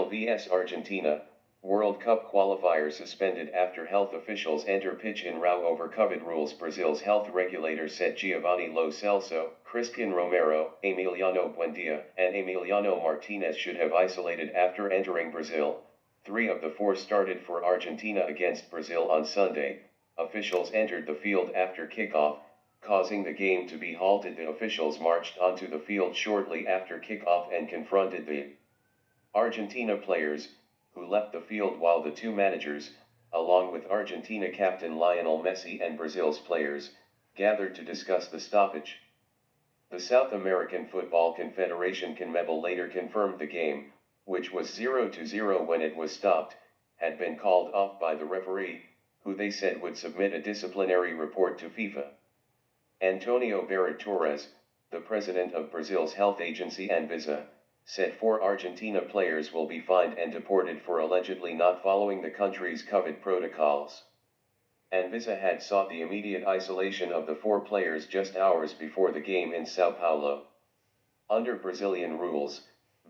vs Argentina, World Cup qualifier suspended after health officials enter pitch in row over COVID rules. Brazil's health regulator said Giovanni Lo Celso, Cristian Romero, Emiliano Buendia, and Emiliano Martinez should have isolated after entering Brazil. 3 of the 4 started for Argentina against Brazil on Sunday. Officials entered the field after kickoff, causing the game to be halted. The officials marched onto the field shortly after kickoff and confronted the Argentina players, who left the field while the 2 managers, along with Argentina captain Lionel Messi and Brazil's players, gathered to discuss the stoppage. The South American Football Confederation CONMEBOL later confirmed the game, which was 0-0 when it was stopped, had been called off by the referee, who they said would submit a disciplinary report to FIFA. Antonio Barret Torres, the president of Brazil's health agency Anvisa, said 4 Argentina players will be fined and deported for allegedly not following the country's COVID protocols. Anvisa had sought the immediate isolation of the 4 players just hours before the game in Sao Paulo. Under Brazilian rules,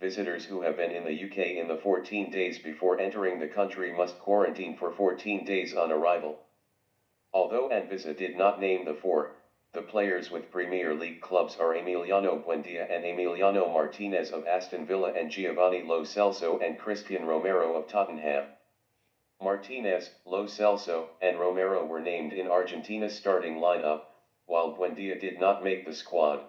visitors who have been in the UK in the 14 days before entering the country must quarantine for 14 days on arrival. Although Anvisa did not name the 4, the players with Premier League clubs are Emiliano Buendia and Emiliano Martinez of Aston Villa and Giovanni Lo Celso and Cristian Romero of Tottenham. Martinez, Lo Celso, and Romero were named in Argentina's starting lineup, while Buendia did not make the squad.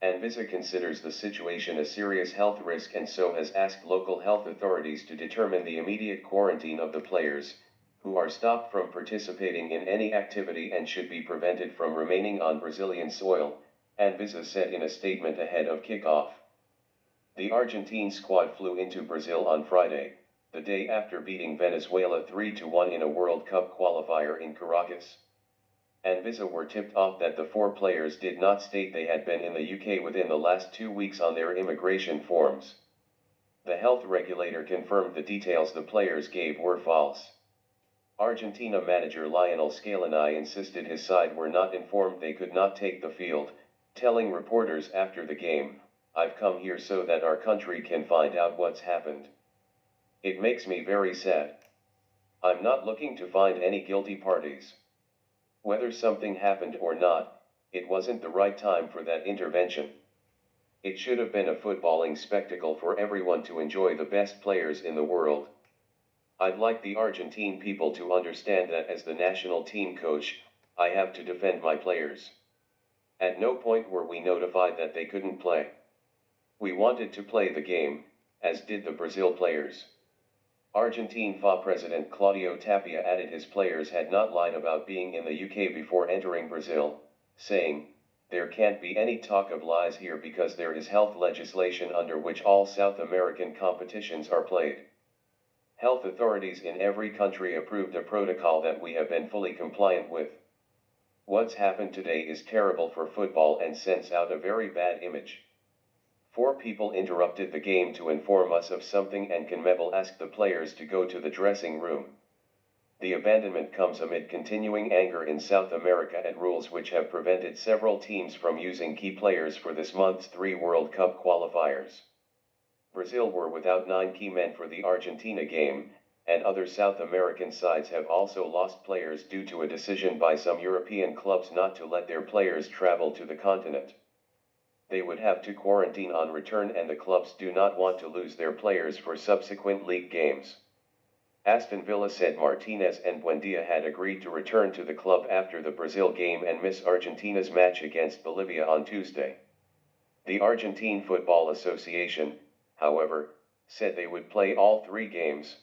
Anvisa considers the situation a serious health risk and so has asked local health authorities to determine the immediate quarantine of the players, who are stopped from participating in any activity and should be prevented from remaining on Brazilian soil, Anvisa said in a statement ahead of kickoff. The Argentine squad flew into Brazil on Friday, the day after beating Venezuela 3-1 in a World Cup qualifier in Caracas. Anvisa were tipped off that the 4 players did not state they had been in the UK within the last 2 weeks on their immigration forms. The health regulator confirmed the details the players gave were false. Argentina manager Lionel Scaloni insisted his side were not informed they could not take the field, telling reporters after the game, "I've come here so that our country can find out what's happened. It makes me very sad. I'm not looking to find any guilty parties. Whether something happened or not, it wasn't the right time for that intervention. It should have been a footballing spectacle for everyone to enjoy the best players in the world. I'd like the Argentine people to understand that as the national team coach, I have to defend my players. At no point were we notified that they couldn't play. We wanted to play the game, as did the Brazil players." Argentine FA president Claudio Tapia added his players had not lied about being in the UK before entering Brazil, saying, "There can't be any talk of lies here because there is health legislation under which all South American competitions are played. Health authorities in every country approved a protocol that we have been fully compliant with. What's happened today is terrible for football and sends out a very bad image." 4 people interrupted the game to inform us of something and CONMEBOL asked the players to go to the dressing room. The abandonment comes amid continuing anger in South America at rules which have prevented several teams from using key players for this month's 3 World Cup qualifiers. Brazil were without 9 key men for the Argentina game, and other South American sides have also lost players due to a decision by some European clubs not to let their players travel to the continent. They would have to quarantine on return and the clubs do not want to lose their players for subsequent league games. Aston Villa said Martinez and Buendia had agreed to return to the club after the Brazil game and miss Argentina's match against Bolivia on Tuesday. The Argentine Football Association, however, said they would play all 3 games.